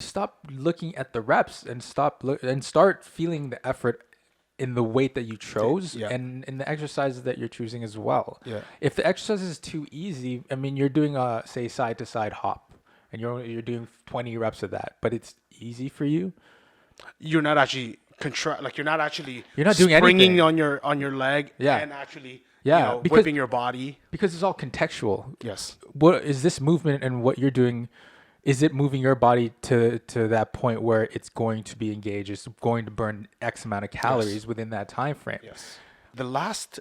stop looking at the reps and start feeling the effort in the weight that you chose Yeah. and in the exercises that you're choosing as well. Yeah. If the exercise is too easy, I mean, you're doing a say side to side hop, and you're doing 20 reps of that, but it's easy for you. You're not actually you're not actually You're not doing springing anything. on your leg Yeah. and actually Yeah, because whipping your body. because it's all contextual. Yes. What is this movement and what you're doing? Is it moving your body to that point where it's going to be engaged? It's going to burn X amount of calories within that time frame. Yes. The last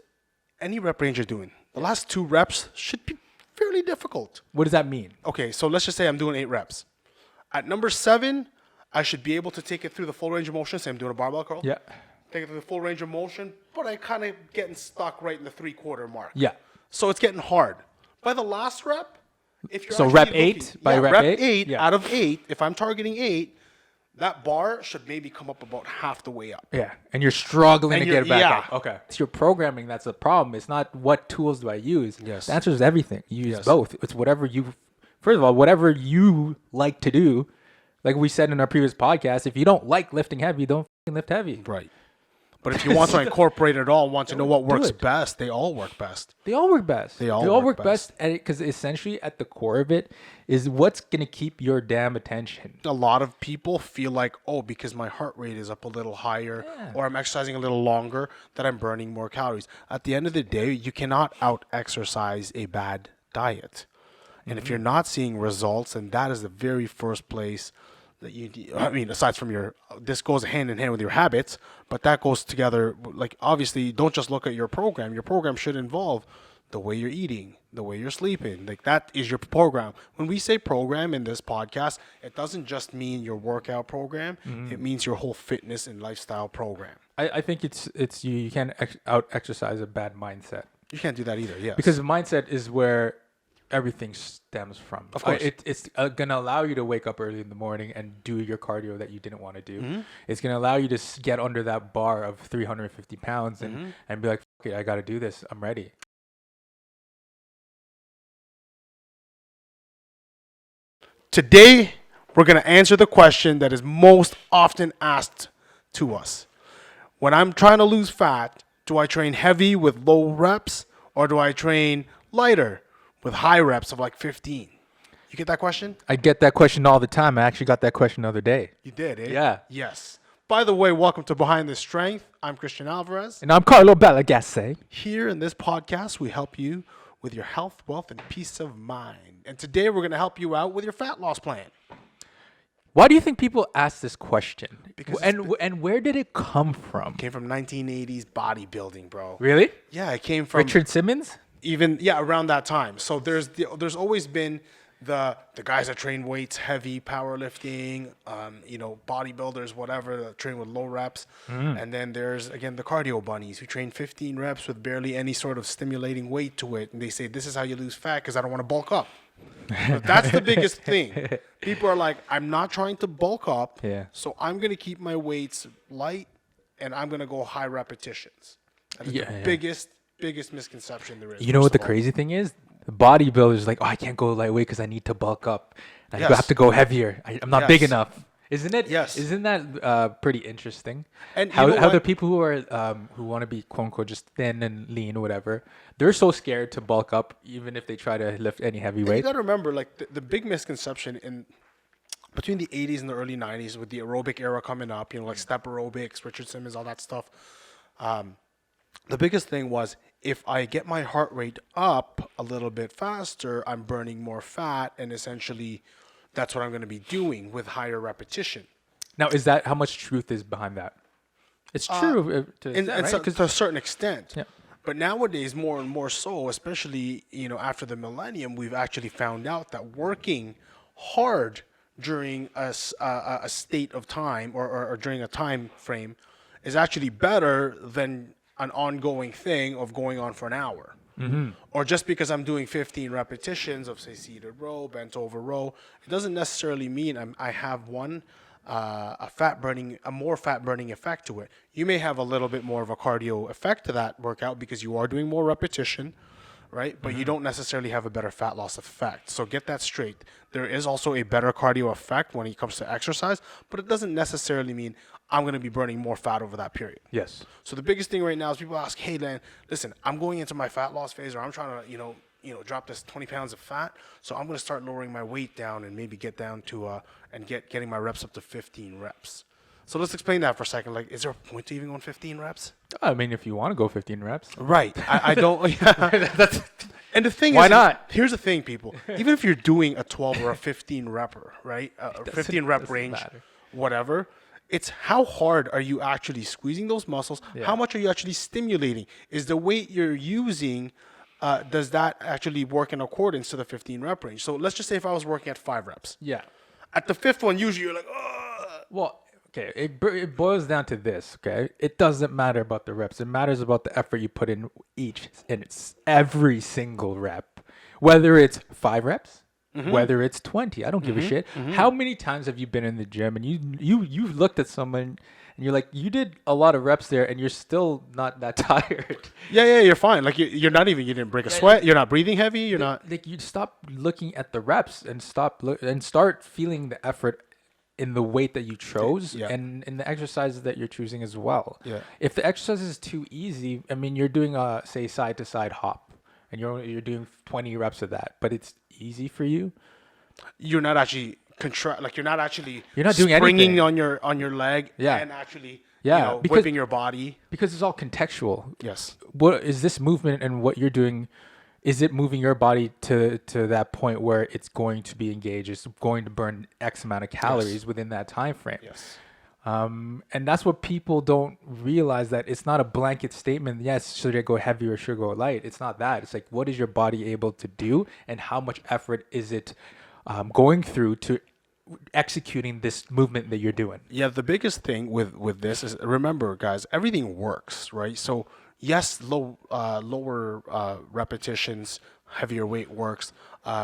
any rep range you're doing, the last 2 reps should be fairly difficult. What does that mean? Okay, so let's just say I'm doing 8 reps. At number 7, I should be able to take it through the full range of motion. Say I'm doing a barbell curl. Yeah. Take it through the full range of motion, but I kind of getting stuck right in the 3/4 mark. Yeah. So it's getting hard. By the last rep, if you're So actually rep looking- 8 by yeah, rep 8? 8 Yeah. out of 8, if I'm targeting 8, that bar should maybe come up about half the way up. Yeah, and you're struggling And to you're- get it back yeah. up. Okay. It's your programming that's the problem. It's not what tools do I use. Yes. The answer is everything. You use Yes. both. It's whatever you, first of all, whatever you like to do. Like we said in our previous podcast, if you don't like lifting heavy, don't fucking lift heavy. Right. But if you want to incorporate it all, want to know what Do works it. best, they all work best. They all work best. They all work work best at it because essentially at the core of it is what's going to keep your damn attention. A lot of people feel like, oh, because my heart rate is up a little higher or I'm exercising a little longer, that I'm burning more calories. At the end of the day, you cannot out-exercise a bad diet. And if you're not seeing results, and that is the very first place that I mean, aside from this goes hand in hand with your habits, but that goes together. Like, obviously, don't just look at your program. Your program should involve the way you're eating, the way you're sleeping. Like, that is your program. When we say program in this podcast, it doesn't just mean your workout program. It means your whole fitness and lifestyle program. I think it's you can't out exercise a bad mindset. You can't do that either, yes. Because the mindset is where everything stems from. Of course. It's going to allow you to wake up early in the morning and do your cardio that you didn't want to do. Mm-hmm. It's going to allow you to get under that bar of 350 pounds Mm-hmm. and be like, okay, I got to do this. I'm ready. Today, we're going to answer the question that is most often asked to us. When I'm trying to lose fat, do I train heavy with low reps or do I train lighter with high reps of like 15? You get that question? I get that question all the time. I actually got that question the other day. You did, eh? Yeah. Yes. By the way, welcome to Behind the Strength. I'm Christian Alvarez. And I'm Carlo Bellagasse. Here in this podcast, we help you with your health, wealth, and peace of mind. And today we're going to help you out with your fat loss plan. Why do you think people ask this question? Because and where did it come from? Came from 1980s bodybuilding, bro. Really? Yeah, it came from Richard Simmons? around that time. So there's always been the guys that train weights, heavy powerlifting, bodybuilders, whatever, that train with low reps. And then there's, again, the cardio bunnies who train 15 reps with barely any sort of stimulating weight to it. And they say, this is how you lose fat because I don't want to bulk up. But that's the biggest thing. People are like, I'm not trying to bulk up, so I'm going to keep my weights light and I'm going to go high repetitions. That is the biggest misconception there is. You know what the crazy thing is? The bodybuilder's like, oh, I can't go lightweight because I need to bulk up. I have to go heavier. I'm not big enough. Isn't it? Yes. Isn't that pretty interesting? And how you know the what? people who are who want to be quote unquote just thin and lean or whatever, they're so scared to bulk up even if they try to lift any heavy You weight. got to remember, like, the big misconception in between the 80s and the early 90s with the aerobic era coming up, like step aerobics, Richard Simmons, all that stuff. The biggest thing was, if I get my heart rate up a little bit faster, I'm burning more fat, and essentially that's what I'm going to be doing with higher repetition. Now, is that how much truth is behind that? It's true to And right? to a certain extent. Yeah. But nowadays, more and more so, especially after the millennium, we've actually found out that working hard during a state of time or during a time frame is actually better than an ongoing thing of going on for an hour. Mm-hmm. Or just because I'm doing 15 repetitions of, say, seated row, bent over row, it doesn't necessarily mean I have a more fat burning effect to it. You may have a little bit more of a cardio effect to that workout because you are doing more repetition, right? But you don't necessarily have a better fat loss effect. So get that straight. There is also a better cardio effect when it comes to exercise, but it doesn't necessarily mean I'm going to be burning more fat over that period. Yes. So the biggest thing right now is people ask, hey, Dan, listen, I'm going into my fat loss phase, or I'm trying to, drop this 20 pounds of fat. So I'm going to start lowering my weight down and maybe get down to, getting my reps up to 15 reps. So let's explain that for a second. Like, is there a point to even going 15 reps? I mean, if you want to go 15 reps. Right. I don't. Yeah. And the thing is, why not? Here's the thing, people. Even if you're doing a 12 or a 15 repper, right? A 15 rep range, matter. Whatever. It's how hard are you actually squeezing those muscles? Yeah. How much are you actually stimulating? Is the weight you're using, does that actually work in accordance to the 15 rep range? So let's just say if I was working at 5 reps. Yeah. At the 5th one, usually you're like, oh. Well, okay, it boils down to this, okay? It doesn't matter about the reps. It matters about the effort you put in it's every single rep. Whether it's 5 reps, whether it's 20, I don't give a shit. How many times have you been in the gym and you've looked at someone and you're like, you did a lot of reps there and you're still not that tired. Yeah, you're fine. Like you didn't break a sweat. You're not breathing heavy. You're not. Like you stop looking at the reps and start feeling the effort in the weight that you chose and in the exercises that you're choosing as well. Yeah. If the exercise is too easy, I mean, you're doing a, say, side to side hop and you're doing 20 reps of that, but it's easy for you. You're not actually you're not doing springing anything on your leg and actually whipping your body. Because it's all contextual. Yes. What is this movement and what you're doing? Is it moving your body to that point where it's going to be engaged? It's going to burn X amount of calories within that time frame. Yes. And that's what people don't realize, that it's not a blanket statement. Yes, should I go heavy or should I go light? It's not that. It's like, what is your body able to do and how much effort is it going through to executing this movement that you're doing? Yeah, the biggest thing with this is, remember, guys, everything works, right? So yes, lower repetitions, heavier weight works.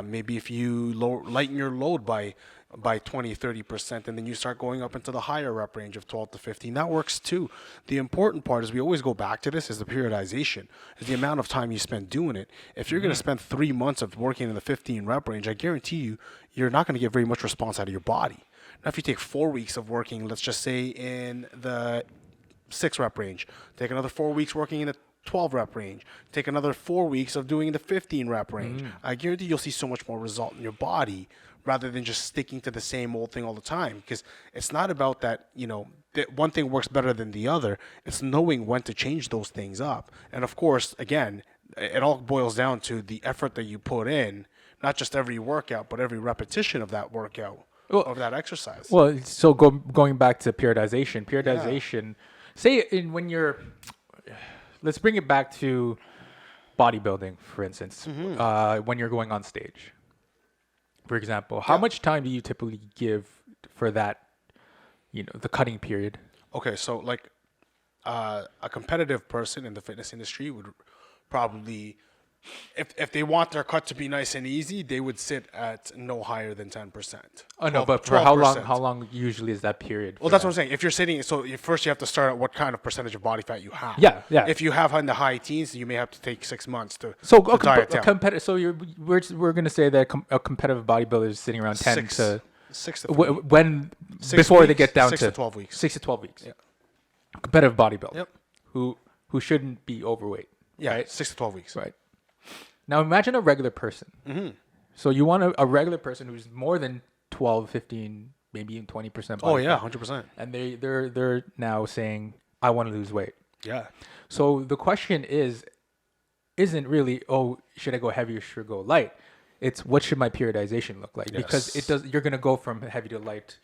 Maybe if you lighten your load by 20-30%, and then you start going up into the higher rep range of 12 to 15, that works too. The important part is, we always go back to this, is the periodization, is the amount of time you spend doing it. If you're going to spend 3 months of working in the 15 rep range, I guarantee you, you're not going to get very much response out of your body. Now, if you take 4 weeks of working, let's just say in the 6 rep range, take another 4 weeks working in the 12 rep range, take another 4 weeks of doing the 15 rep range, I guarantee you'll see so much more result in your body, rather than just sticking to the same old thing all the time. Because it's not about that, that one thing works better than the other. It's knowing when to change those things up. And of course, again, it all boils down to the effort that you put in, not just every workout, but every repetition of that workout, of that exercise. Well, so going back to periodization, say when you're, let's bring it back to bodybuilding, for instance, when you're going on stage. For example, how much time do you typically give for that, the cutting period? Okay, so like a competitive person in the fitness industry would probably, if they want their cut to be nice and easy, they would sit at no higher than 10%. Oh, no, but for how long? How long usually is that period? Well, that's what I'm saying. If you're sitting, first you have to start at what kind of percentage of body fat you have. Yeah. If you have in the high teens, you may have to take 6 months to diet down. So we're going to say that a competitive bodybuilder is sitting around 10 to 6 to before weeks, they get down 6 to 12 weeks. 6 to 12 weeks. Yeah. Competitive bodybuilder. Yep. Who shouldn't be overweight. Yeah. Right? 6 to 12 weeks. Right. Now imagine a regular person. So you want a regular person who's more than 12, 15, maybe even 20% body Oh yeah, fat. 100%. And they're now saying, I want to lose weight. Yeah. So the question isn't really, should I go heavy or should I go light? It's, what should my periodization look like? Yes. Because you're going to go from heavy to light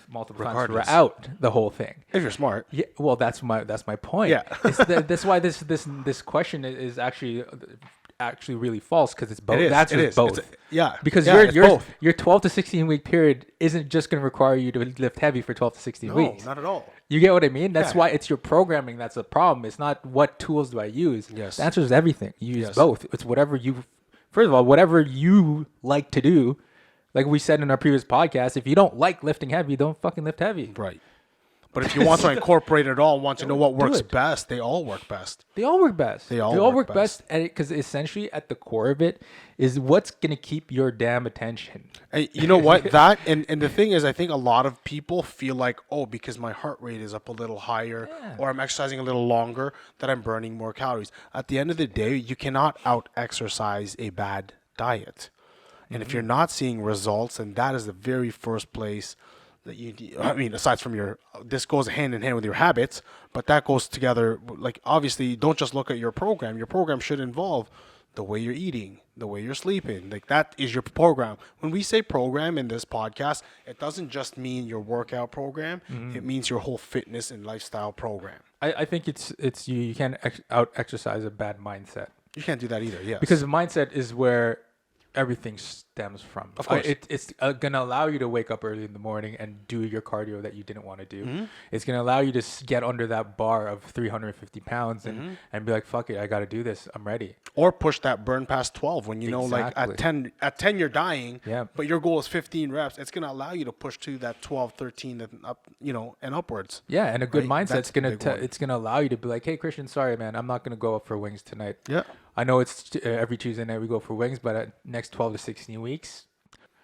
multiple times Regardless. throughout the whole thing. If you're smart. Yeah. Well, that's my point. Yeah. That's why this question is actually really false, because it's both. It is. Both. Yeah. Because your 12 to 16 week period isn't just going to require you to lift heavy for 12 to 16 weeks. No, not at all. You get what I mean? That's why it's your programming that's the problem. It's not what tools do I use. Yes. The answer is everything. You use both. It's whatever you like to do. Like we said in our previous podcast, if you don't like lifting heavy, don't fucking lift heavy. Right. But if you want to incorporate it all, want to know what works it. best, they all work best. They all work best. They all work best at it because essentially at the core of it is what's gonna keep your damn attention. And you know what? That and the thing is, I think a lot of people feel like, oh, because my heart rate is up a little higher, or I'm exercising a little longer, that I'm burning more calories. At the end of the day, you cannot out-exercise a bad diet. And if you're not seeing results, and that is the very first place that I mean, aside from this goes hand in hand with your habits, but that goes together. Like, obviously, don't just look at your program. Your program should involve the way you're eating, the way you're sleeping. Like, that is your program. When we say program in this podcast, it doesn't just mean your workout program. It means your whole fitness and lifestyle program. I think it's you can't out exercise a bad mindset. You can't do that either, yes. Because the mindset is where everything stems from. Of course. It's going to allow you to wake up early in the morning and do your cardio that you didn't want to do. It's going to allow you to get under that bar of 350 pounds and be like, fuck it, I got to do this. I'm ready. Or push that burn past 12 when you know, like at 10 you're dying, but your goal is 15 reps. It's going to allow you to push to that 12, 13 and up, and upwards. Yeah, and a good mindset's going to it's going to allow you to be like, hey, Christian, sorry, man, I'm not going to go up for wings tonight. Yeah. I know it's every Tuesday night we go for wings, but next 12 to 16 weeks.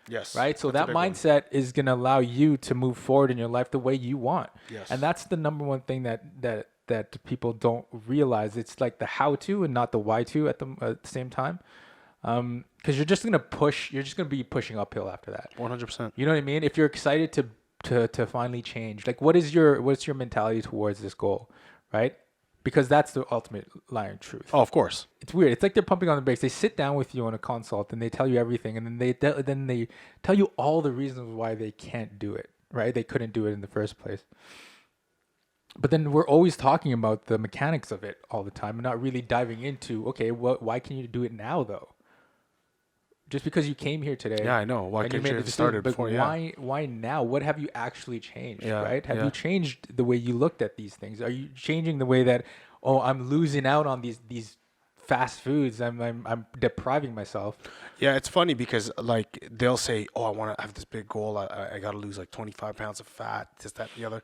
Yes. Right? So that mindset is going to allow you to move forward in your life the way you want. Yes. And that's the number one thing that people don't realize. It's like the how to and not the why to at the same time. Because you're just going to be pushing uphill after that. 100%. You know what I mean? If you're excited to finally change, like what's your mentality towards this goal, right? Because that's the ultimate line of truth. Oh, of course. It's weird. It's like they're pumping on the brakes. They sit down with you on a consult and they tell you everything, and then they tell you all the reasons why they can't do it. Right? They couldn't do it in the first place. But then we're always talking about the mechanics of it all the time, and not really diving into why can you do it now though? Just because you came here today. Yeah, I know. Why can't you have started before? Why now? What have you actually changed? Yeah, right? Have you changed the way you looked at these things? Are you changing the way that I'm losing out on these fast foods? I'm depriving myself. Yeah, it's funny because like they'll say, I want to have this big goal. I got to lose like 25 pounds of fat, this, that, the other.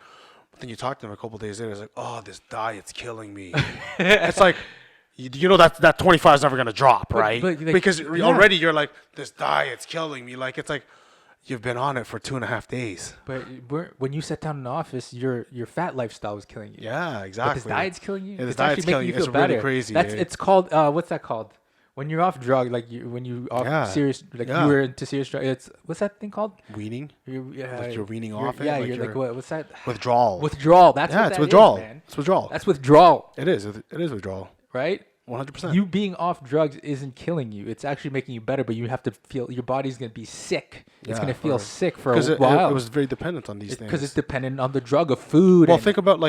But then you talk to them a couple of days later, it's like, this diet's killing me. It's like. You know that 25 is never going to drop, right? But because already you're like, this diet's killing me. Like, it's like you've been on it for 2.5 days. But when you sat down in the office, your fat lifestyle was killing you. Yeah, exactly. But this diet's killing you? Yeah, this diet's killing you. It's really crazy. It's called, what's that called? When you're off drug, like when you off serious, like you were into serious drug, what's that thing called? Weaning? Like you're weaning off it? Yeah, like you're like, what's that? Withdrawal. Withdrawal. That's what it's that withdrawal. is, man. It's withdrawal. That's withdrawal. It is. It is withdrawal. Right? 100%. You being off drugs isn't killing you. It's actually making you better, but you have to feel your body's going to be sick. It's going to feel sick for a while. It was very dependent on these things. Because it's dependent on the drug of food. Well, think about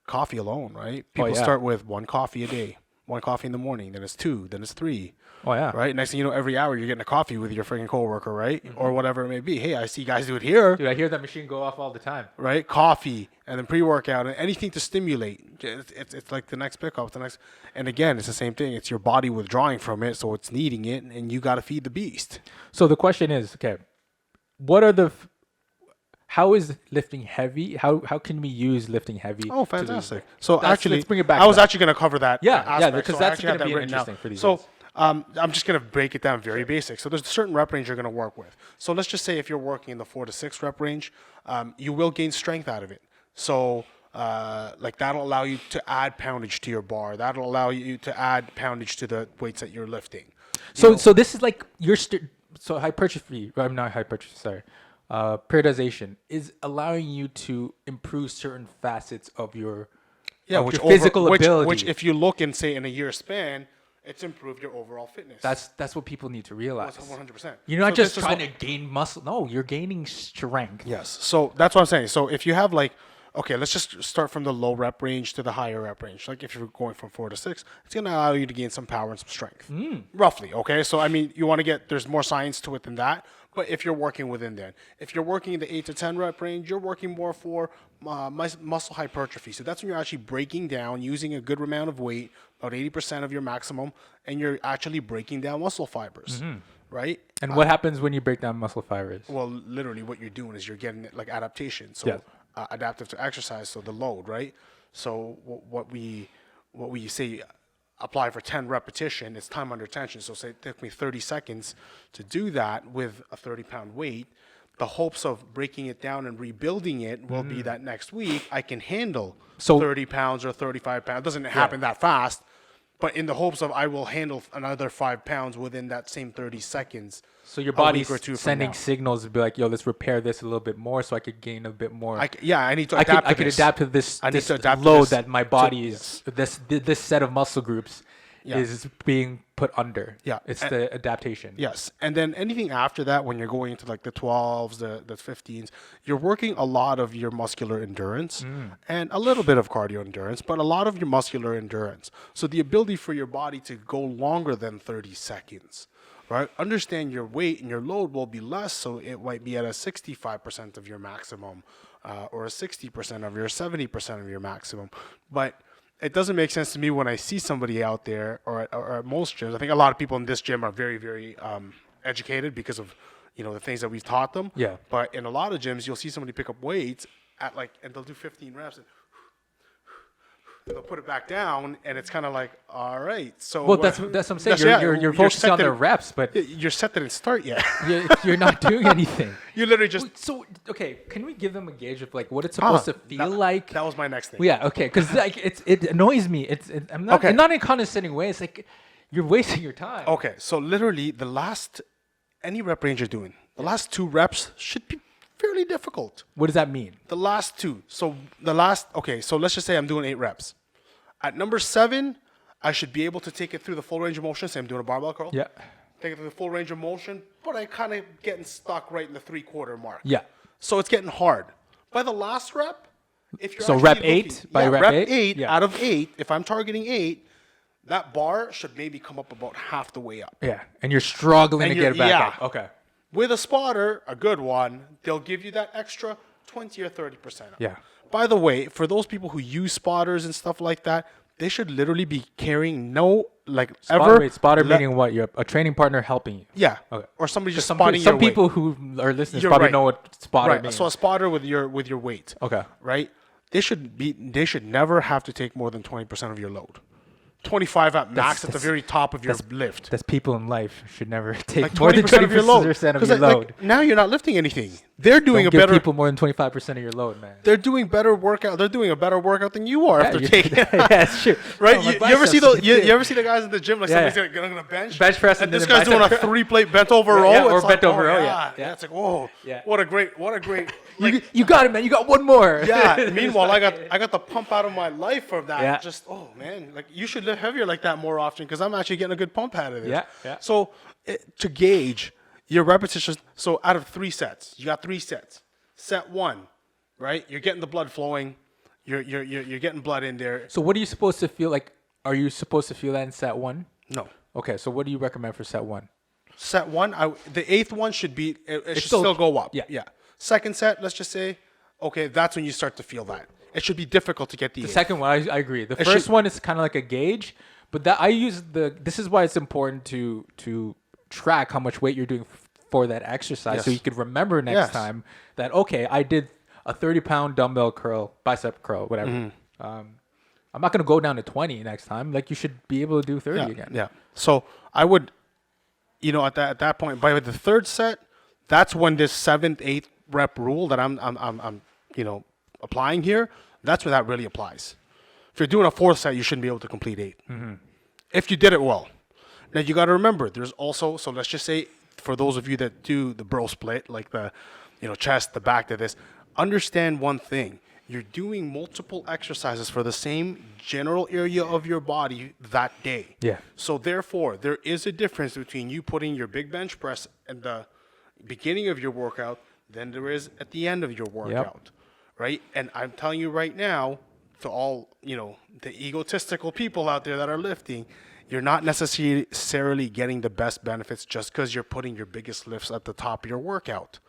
coffee alone, right? People start with 1 coffee a day. 1 coffee in the morning, then it's 2, then it's 3. Oh, yeah. Right? Next thing you know, every hour you're getting a coffee with your freaking coworker, right? Mm-hmm. Or whatever it may be. Hey, I see guys do it here. Dude, I hear that machine go off all the time. Right? Coffee and then pre-workout and anything to stimulate. It's like the next pickup. And again, it's the same thing. It's your body withdrawing from it, so it's needing it, and you got to feed the beast. So the question is, okay, what are how is lifting heavy? How can we use lifting heavy? Oh, fantastic! So actually, let's bring it back. I was actually going to cover that. Yeah, because that's going to be interesting for these. So I'm just going to break it down very basic. So there's a certain rep range you're going to work with. So let's just say if you're working in the 4 to 6 rep range, you will gain strength out of it. So like that'll allow you to add poundage to your bar. That'll allow you to add poundage to the weights that you're lifting. So this is like so hypertrophy. I'm not hypertrophy. Sorry. Periodization is allowing you to improve certain facets of your your physical ability. Which if you look and say in a year span, it's improved your overall fitness. That's what people need to realize. 100%. You're not just trying to gain muscle. No, you're gaining strength. Yes. So that's what I'm saying. So if you have okay, let's just start from the low rep range to the higher rep range. Like if you're going from 4 to 6, it's going to allow you to gain some power and some strength. Roughly, okay? So, I mean, you want to there's more science to it than that. But if you're working within that, if you're working in the 8 to 10 rep range, you're working more for muscle hypertrophy. So that's when you're actually breaking down, using a good amount of weight, about 80% of your maximum, and you're actually breaking down muscle fibers, right? And what happens when you break down muscle fibers? Well, literally what you're doing is you're getting like adaptation. So adaptive to exercise, so the load, right? So what we say apply for 10 repetition, it's time under tension. So say it took me 30 seconds to do that with a 30-pound weight. The hopes of breaking it down and rebuilding it will be that next week I can handle 30 pounds or 35 pounds. It doesn't happen that fast, but in the hopes of I will handle another 5 pounds within that same 30 seconds. So your body's sending signals to be like, yo, let's repair this a little bit more so I could gain a bit more. I need to adapt I could adapt to this load that my body is, this set of muscle groups is being put under. Yeah. It's the adaptation. Yes. And then anything after that, when you're going into like the 12s, the 15s, you're working a lot of your muscular endurance and a little bit of cardio endurance, but a lot of your muscular endurance. So the ability for your body to go longer than 30 seconds. Right? Understand your weight and your load will be less, so it might be at a 65% of your maximum or a 60% of your 70% of your maximum. But it doesn't make sense to me when I see somebody out there or at most gyms. I think a lot of people in this gym are very, very educated because of the things that we've taught them. Yeah. But in a lot of gyms, you'll see somebody pick up weights and they'll do 15 reps and they'll put it back down, and it's kind of like, all right. So well, that's what I'm saying. You're focusing on the reps, but your set didn't start yet. you're not doing anything. You literally just. So okay, can we give them a gauge of like what it's supposed to feel like? That was my next thing. Yeah, okay, because like it annoys me. I'm not not in a condescending way. It's like you're wasting your time. Okay, so literally any rep range you're doing, the last 2 reps should be fairly difficult. What does that mean? The last 2. So so let's just say I'm doing 8 reps. At number 7, I should be able to take it through the full range of motion. Say I'm doing a barbell curl. Yeah. Take it through the full range of motion, but I kind of getting stuck right in the 3/4 mark. Yeah. So it's getting hard. By the last rep, if you're so rep 8 rep 8 out of 8, if I'm targeting 8, that bar should maybe come up about half the way up. Yeah, and you're struggling to get it back up. Okay. With a spotter, a good one, they'll give you that extra 20 or 30% up. Yeah. By the way, for those people who use spotters and stuff like that, they should literally be carrying spotter meaning what? You're a training partner helping you. Yeah. Okay. Or somebody just some spotting your weight. Some people who are listening probably know what spotter means. So a spotter with your weight. Okay. Right? They should never have to take more than 20% of your load. 25 at max at the very top of your lift. That's people in life should never take like more than 20% of your load. Load. Now you're not lifting anything. They're doing Don't give people more than 25% of your load, man. They're doing better workout. They're doing a better workout than you are after taking. That's true. Right? You ever see those? You ever see the guys in the gym like somebody's gonna bench press, and this guy's doing a 3-plate bent over row? Or bent over row. Yeah. It's like, whoa. Yeah. What a great. Like, you got it, man. You got one more. Yeah. Meanwhile, I got the pump out of my life from that. Yeah. Just man, like you should lift heavier like that more often because I'm actually getting a good pump out of this. Yeah. Yeah. So to gauge your repetitions, so out of 3 sets, you got 3 sets. Set 1, right? You're getting the blood flowing. You're getting blood in there. So what are you supposed to feel like? Are you supposed to feel that in set 1? No. Okay. So what do you recommend for set 1? Set 1, the 8th one should be. It should still go up. Yeah. Yeah. Second set, let's just say, okay, that's when you start to feel that. It should be difficult to get the 8th. Second one, I agree. The first one is kind of like a gauge, but this is why it's important to track how much weight you're doing for that exercise, so you could remember next time that okay, I did a 30-pound dumbbell curl, bicep curl, whatever. Mm-hmm. I'm not gonna go down to 20 next time. Like you should be able to do 30 again. Yeah. So I would, at that point, by the 3rd set, that's when this 7th, 8th rep rule that I'm applying here. That's where that really applies. If you're doing a 4th set, you shouldn't be able to complete 8. Mm-hmm. If you did it well. Now you got to remember, there's also, so let's just say, for those of you that do the bro split, like the, chest, the back to this, understand one thing. You're doing multiple exercises for the same general area of your body that day. Yeah. So therefore, there is a difference between you putting your big bench press at the beginning of your workout than there is at the end of your workout. Right? And I'm telling you right now, to all, the egotistical people out there that are lifting, you're not necessarily getting the best benefits just because you're putting your biggest lifts at the top of your workout.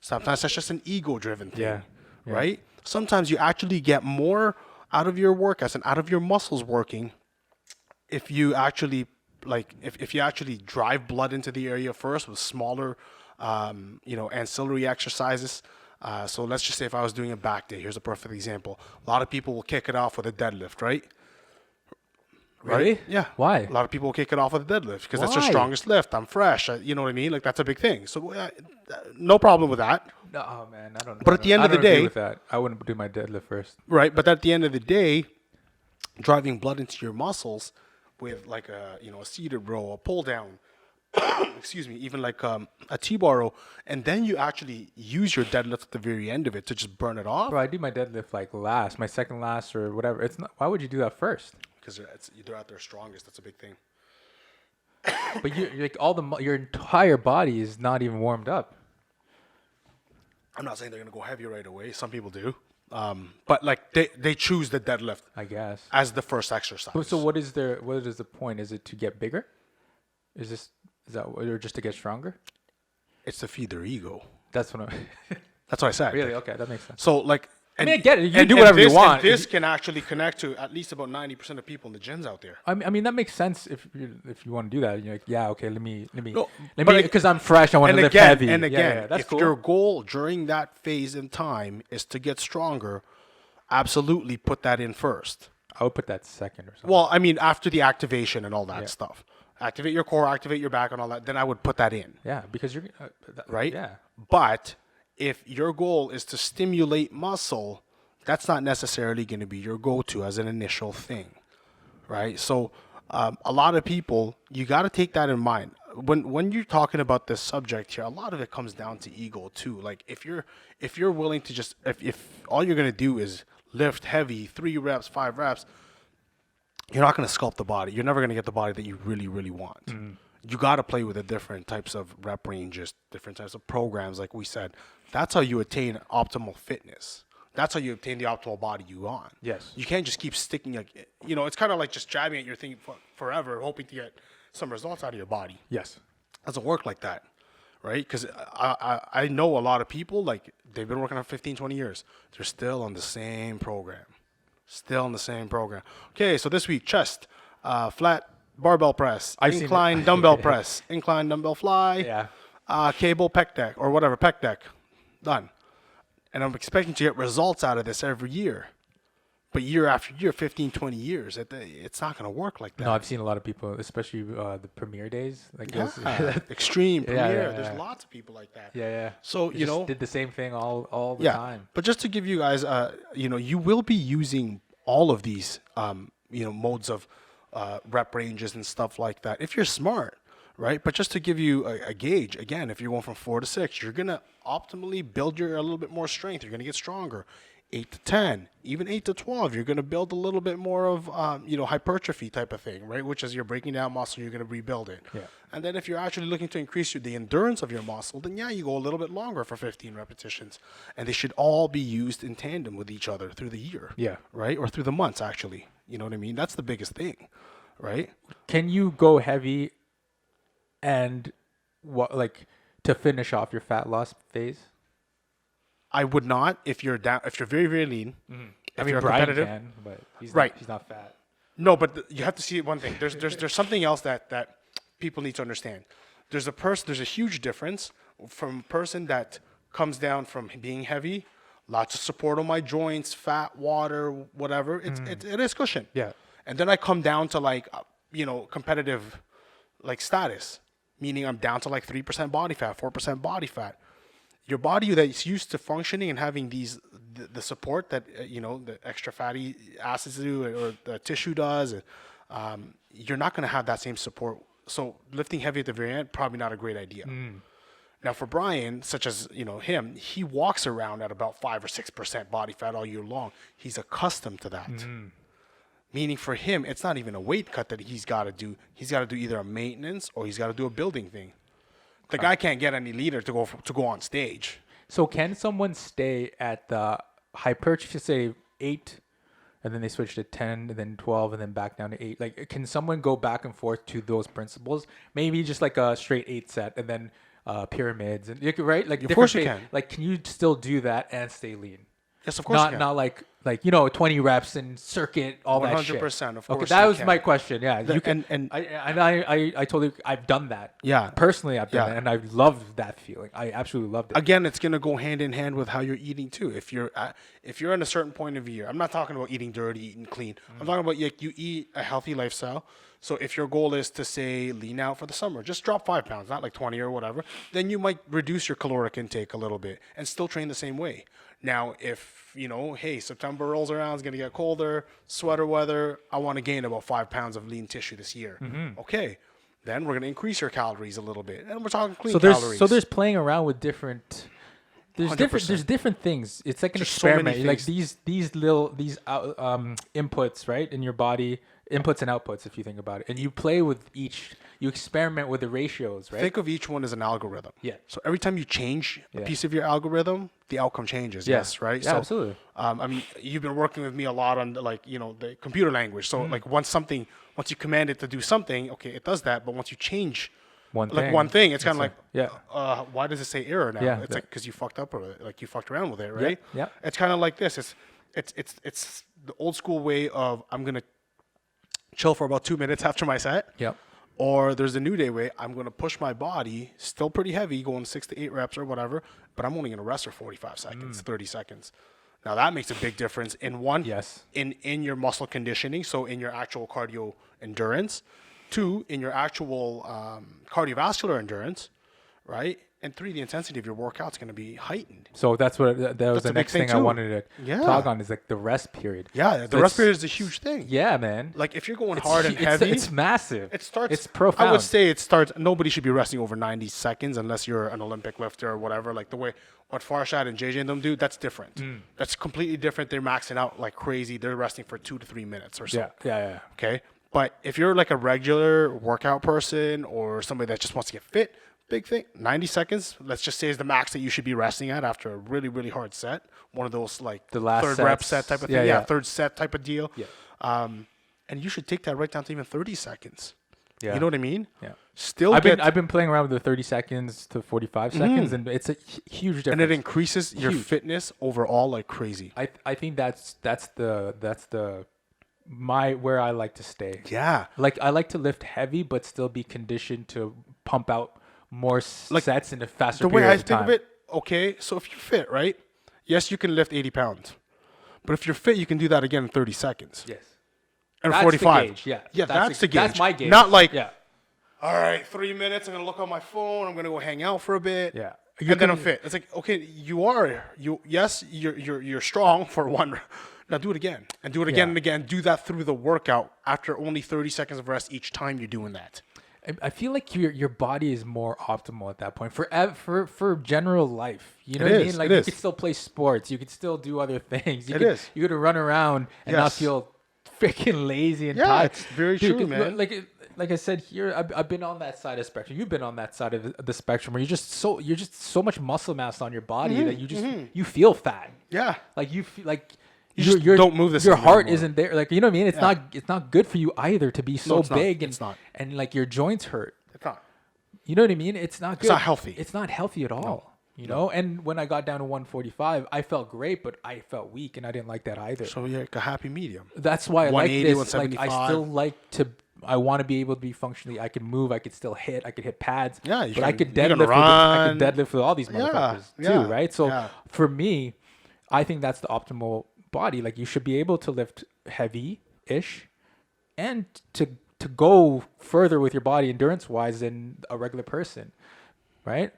Sometimes that's just an ego-driven thing, right? Sometimes you actually get more out of your workouts and out of your muscles working if you actually if you actually drive blood into the area first with smaller, ancillary exercises So let's just say if I was doing a back day, here's a perfect example. A lot of people will kick it off with a deadlift, right? Really? Yeah. Why? A lot of people will kick it off with a deadlift because that's their Why? strongest lift. I'm fresh. You know what I mean? Like that's a big thing. So no problem with that. No, man, I don't. But at the end of the I don't agree day, with that. I wouldn't do my deadlift first. right? But at the end of the day, driving blood into your muscles with like a seated row, a pull down, excuse me, even like a T-bar row, and then you actually use your deadlift at the very end of it to just burn it off. Bro, I do my deadlift like last, my second last or whatever. It's not. Why would you do that first? Because they're at their strongest. That's a big thing. But you're like your entire body is not even warmed up. I'm not saying they're gonna go heavy right away. Some people do, but like they choose the deadlift I guess. as the first exercise. So what is the point? Is it to get bigger? Is that or just to get stronger? It's to feed their ego. That's what I'm. That's what I said. Really? Okay, that makes sense. So like, I mean, I get it. You can do whatever you want. And this can actually connect to at least about 90% of people in the gyms out there. I mean that makes sense if you want to do that. You're like, yeah, okay, let me, No, but because I'm fresh. I want to lift again, heavy. And again, yeah, that's if cool. your goal during that phase in time is to get stronger, absolutely put that in first. I would put that second or something. Well, I mean, after the activation and all that stuff, activate your core, activate your back, and all that. Then I would put that in. Yeah, because you're Right. Yeah. But if your goal is to stimulate muscle, that's not necessarily going to be your go-to as an initial thing, right? So a lot of people, you got to take that in mind. When you're talking about this subject here, a lot of it comes down to ego too. Like if you're willing to just, if all you're going to do is lift heavy, 3 reps, 5 reps, you're not going to sculpt the body. You're never going to get the body that you really, really want. You got to play with the different types of rep ranges, different types of programs, like we said. That's how you attain optimal fitness. That's how you obtain the optimal body you want. Yes. You can't just keep sticking, like, it's kind of like just jabbing at your thing forever, hoping to get some results out of your body. Yes. Doesn't work like that, right? Because I know a lot of people, like, they've been working on 15, 20 years. They're still on the same program. Okay, so this week, chest, flat barbell press, incline dumbbell press, incline dumbbell fly, cable pec deck, or whatever, pec deck. Done. And I'm expecting to get results out of this every year. But year after year, 15, 20 years, it's not going to work like that. No, I've seen a lot of people, especially the premiere days. Like Extreme premiere. yeah. There's lots of people like that. Yeah. So, They just did the same thing all the time. But just to give you guys, you will be using all of these, modes of rep ranges and stuff like that if you're smart, right? But just to give you a gauge, again, if you're going from 4 to 6, you're going to optimally build a little bit more strength. You're going to get stronger. 8 to 10, even 8 to 12, you're going to build a little bit more of, hypertrophy type of thing, right? Which is you're breaking down muscle, you're going to rebuild it. Yeah. And then if you're actually looking to increase the endurance of your muscle, then you go a little bit longer for 15 repetitions. And they should all be used in tandem with each other through the year. Yeah. Right? Or through the months, actually. You know what I mean? That's the biggest thing, right? Can you go heavy and to finish off your fat loss phase? I would not if you're down. If you're very, very lean. If you're Brian competitive, can, but he's not fat. No, but you have to see one thing. There's something else that people need to understand. There's a huge difference from a person that comes down from being heavy, lots of support on my joints, fat, water, whatever. It is cushion. Yeah. And then I come down to competitive status, meaning I'm down to 3% body fat, 4% body fat. Your body that's used to functioning and having the support that the extra fatty acids do or the tissue does, you're not going to have that same support. So lifting heavy at the very end, probably not a great idea. Now for Brian, such as him, he walks around at about 5 or 6% body fat all year long. He's accustomed to that. Meaning for him, it's not even a weight cut that he's got to do. He's got to do either a maintenance or he's got to do a building thing. The guy can't get any leader to go on stage. So can someone stay at the hypertrophy, say 8, and then they switch to 10, and then 12, and then back down to 8? Like, can someone go back and forth to those principles? Maybe just like a straight 8 set, and then pyramids, and right? Like, of course you can. Like, can you still do that and stay lean? Yes, of course you Not can. not like 20 reps and circuit all that shit. 100%, of Okay, course that you was can. my question. Yeah, you can. and I told you I've done that. Yeah. Personally, I've done Yeah. that, and I loved that feeling. I absolutely loved it. again, it's gonna go hand in hand with how you're eating too. If you're in a certain point of year, I'm not talking about eating dirty, eating clean. I'm talking about like you eat a healthy lifestyle. So if your goal is to say lean out for the summer, just drop 5 pounds, not like 20 or whatever. Then you might reduce your caloric intake a little bit and still train the same way. Now, if hey, September rolls around, it's gonna get colder, sweater weather. I want to gain about 5 pounds of lean tissue this year. Okay. Then we're going to increase your calories a little bit, and we're talking clean calories. So there's playing around with different. There's 100%. different things. It's like an There's so many experiment. Like things. these inputs, right, in your body, inputs and outputs, if you think about it, and you play with each. You experiment with the ratios, right? Think of each one as an algorithm. Yeah. So every time you change a Yeah. piece of your algorithm, the outcome changes. Yeah. Yes, right? Yeah, so, absolutely. I mean, you've been working with me a lot on the computer language. So like once you command it to do something, okay, it does that. But once you change one thing, it's kind of like, why does it say error now? Yeah, It's like because you fucked up with it, like you fucked around with it, right? Yeah. It's kind of like this. It's the old school way of I'm gonna chill for about 2 minutes after my set. Yep. Or there's a new day way. I'm going to push my body, still pretty heavy, going 6 to 8 reps or whatever, but I'm only going to rest for 45 seconds, 30 seconds. Now that makes a big difference in one, Yes. in your muscle conditioning, so in your actual cardio endurance. 2, in your actual cardiovascular endurance, right? And 3, the intensity of your workout's going to be heightened. So that was That's the a big next thing thing I too. wanted to talk on is like the rest period. Yeah, the So rest period is a huge thing. Yeah, man. Like if you're going hard and It's- heavy, It's massive. it starts. It's profound. I would say it starts. Nobody should be resting over 90 seconds unless you're an Olympic lifter or whatever. Like the way what Farshad and JJ and them do, that's different. That's completely different. They're maxing out like crazy. They're resting for 2 to 3 minutes or so. Yeah. Okay. But if you're like a regular workout person or somebody that just wants to get fit, big thing, 90 seconds, let's just say is the max that you should be resting at after a really, really hard set. One of those like The last third rep sets. set type of Yeah, thing. yeah. Third set type of deal. Yeah. And you should take that right down to even 30 seconds. Yeah. You know what I mean? Yeah. Still I've get, been playing around with the 30 seconds to 45 seconds, and it's a huge difference. and it increases your Huge. fitness overall like crazy. I think that's where I like to stay. Yeah. Like I like to lift heavy, but still be conditioned to pump out more sets in a faster The way period I of think time. of it, okay, so if you're fit, right? Yes, you can lift 80 pounds. But if you're fit, you can do that again in 30 seconds. Yes. And That's 45. the gauge, yeah. Yeah, that's the gauge. That's my gauge. Not like, yeah. all right, 3 minutes, I'm going to look on my phone, I'm going to go hang out for a bit. Yeah. And then I'm fit. It's like, okay, you're strong for one. Now do it again. And do it again Yeah. and again. Do that through the workout after only 30 seconds of rest each time you're doing that. I feel like your body is more optimal at that point for general life. You know It what I is, mean? Like it you is. could still play sports. You could still do other things. You It could, is. You could run around and not Yes. feel freaking lazy and Yeah, tired. it's very Dude, true, man. Like I said here, I've been on that side of the spectrum. You've been on that side of the spectrum where you're just so much muscle mass on your body that you feel fat. Yeah. Like you feel like You just don't move the Your same heart anymore. isn't there. Like you know what I mean? It's not good for you either to be so it's not. big It's not. and like your joints hurt. It's not. You know what I mean? It's not good. not healthy. It's not healthy at all. You know? And when I got down to 145, I felt great, but I felt weak, and I didn't like that either. So you're like a happy medium. That's why I like 180, this. Like I 175. still like to. I want to be able to be functionally. I can move. I could still hit. I could hit pads. Yeah, you but I can- could you can deadlift. I run. could deadlift with all these motherfuckers yeah, too, right? So yeah. for me, I think that's the optimal body. Like you should be able to lift heavy-ish, and to go further with your body endurance-wise than a regular person, right?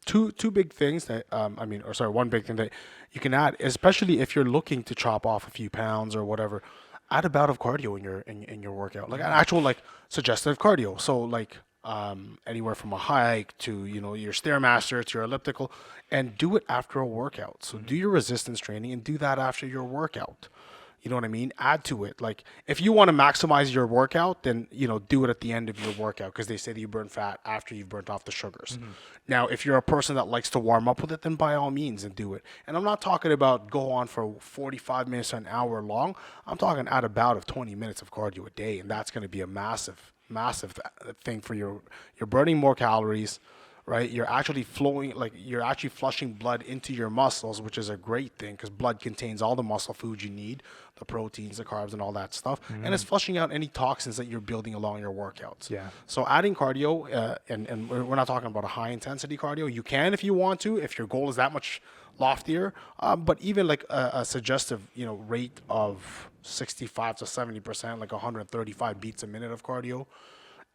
Two big things that one big thing that you can add, especially if you're looking to chop off a few pounds or whatever, add a bout of cardio in your workout, like an actual like suggestive cardio. So like anywhere from a hike to your stairmaster to your elliptical, and do it after a workout. So do your resistance training and do that after your workout. You know what I mean? Add to it. Like if you want to maximize your workout, then do it at the end of your workout, because they say that you burn fat after you've burnt off the sugars. Now, if you're a person that likes to warm up with it, then by all means and do it. And I'm not talking about go on for 45 minutes to an hour long. I'm talking at about of 20 minutes of cardio a day, and that's going to be a massive thing for you're burning more calories, right? You're actually flowing, like you're actually flushing blood into your muscles, which is a great thing because blood contains all the muscle food you need, the proteins, the carbs, and all that stuff. And it's flushing out any toxins that you're building along your workouts. Yeah. So adding cardio, and we're not talking about a high intensity cardio. You can if you want to, if your goal is that much loftier. But even like a suggestive, rate of 65 to 70%, like 135 beats a minute of cardio,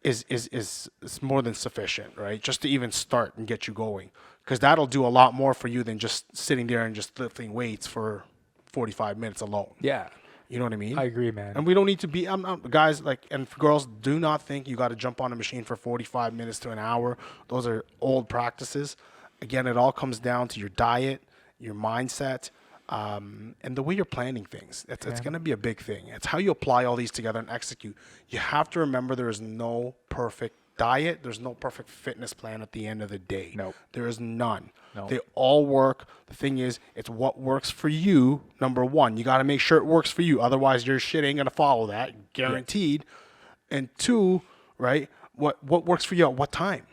is more than sufficient, right? Just to even start and get you going, because that'll do a lot more for you than just sitting there and just lifting weights for 45 minutes alone. Yeah. You know what I mean? I agree, man. And we don't need to be, guys, like, and girls, do not think you got to jump on a machine for 45 minutes to an hour. Those are old practices. Again, it all comes down to your diet, your mindset, and the way you're planning things. It's going to be a big thing. It's how you apply all these together and execute. You have to remember there is no perfect diet. There's no perfect fitness plan at the end of the day. Nope. There is none. Nope. They all work. The thing is, it's what works for you. Number one, you got to make sure it works for you. Otherwise, your shit ain't going to follow that, guaranteed. Yeah. And two, right, what works for you at what time?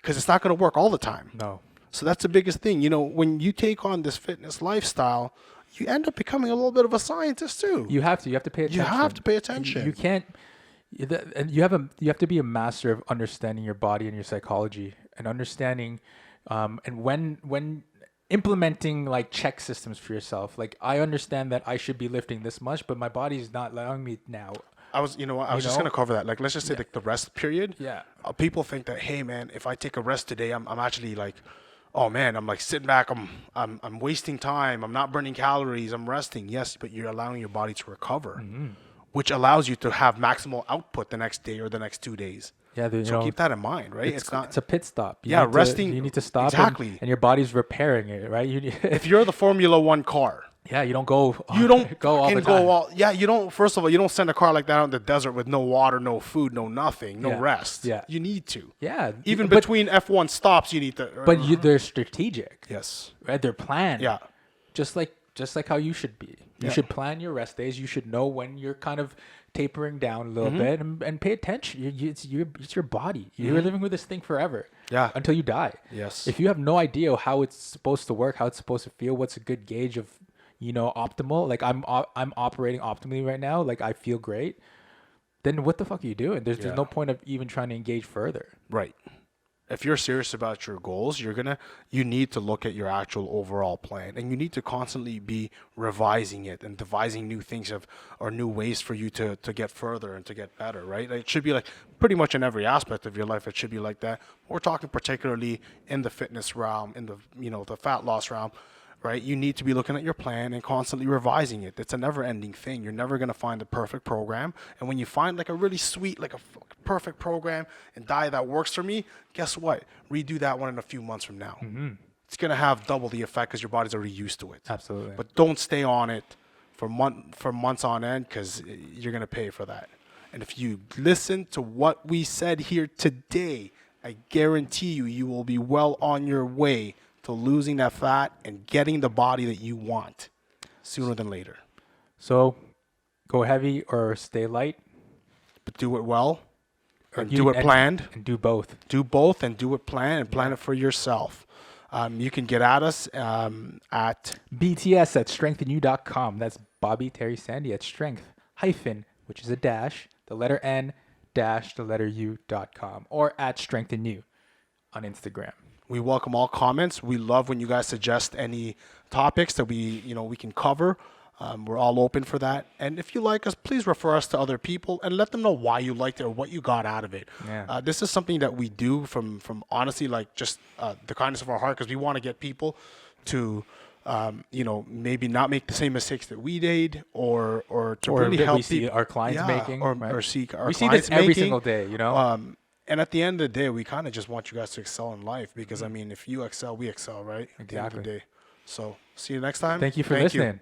Because it's not going to work all the time. No. So that's the biggest thing. When you take on this fitness lifestyle, you end up becoming a little bit of a scientist too. You have to pay attention. You have to pay attention. You can't. And you have to be a master of understanding your body and your psychology and understanding, and when implementing like check systems for yourself. Like, I understand that I should be lifting this much, but my body's not allowing me now. I was just gonna cover that. Like, let's just say like the rest period. Yeah. People think that, hey man, if I take a rest today, I'm actually like, oh man, I'm like sitting back, I'm wasting time, I'm not burning calories, I'm resting. Yes, but you're allowing your body to recover, which allows you to have maximal output the next day or the next 2 days. Yeah, so keep that in mind, right? It's a pit stop. Resting. You need to stop. Exactly. And your body's repairing it, right? If you're the Formula One car. Yeah, you don't go. You don't go all the time. You don't. First of all, you don't send a car like that out in the desert with no water, no food, no nothing, no rest. Yeah, you need to. Yeah, even between F1 stops, you need to. But they're strategic. Yes. Right, they're planned. Yeah. Just like how you should be. You should plan your rest days. You should know when you're kind of tapering down a little bit and pay attention. It's your body. You're living with this thing forever. Yeah. Until you die. Yes. If you have no idea how it's supposed to work, how it's supposed to feel, what's a good gauge of optimal, like I'm operating optimally right now, like I feel great, then what the fuck are you doing? There's no point of even trying to engage further. Right. If you're serious about your goals, you need to look at your actual overall plan, and you need to constantly be revising it and devising new things or new ways for you to get further and to get better, right? It should be like pretty much in every aspect of your life, it should be like that. We're talking particularly in the fitness realm, in the the fat loss realm. Right, you need to be looking at your plan and constantly revising it. It's a never-ending thing. You're never gonna find the perfect program, and when you find like a really sweet, like a perfect program and diet that works for me, guess what? Redo that one in a few months from now. It's gonna have double the effect because your body's already used to it. Absolutely. But don't stay on it for months on end, because you're gonna pay for that. And if you listen to what we said here today, I guarantee you will be well on your way to losing that fat and getting the body that you want sooner than later. So go heavy or stay light. But do it well and do it planned. And do both. Do both and do it planned and plan it for yourself. You can get at us at BTS@strengthenyou.com. That's Bobby Terry Sandy at strength hyphen, which is a dash, the letter N dash the letter U.com, or at strengthenyou on Instagram. We welcome all comments. We love when you guys suggest any topics that we can cover. We're all open for that. And if you like us, please refer us to other people and let them know why you liked it or what you got out of it. Yeah. This is something that we do from honestly, like just the kindness of our heart, because we want to get people to, maybe not make the same mistakes that we did, or to really help we see our clients making, or see our we clients see this every making, single day, and at the end of the day, we kind of just want you guys to excel in life, because I mean, if you excel, we excel, right? At the end of the day. So see you next time. Thank you for listening.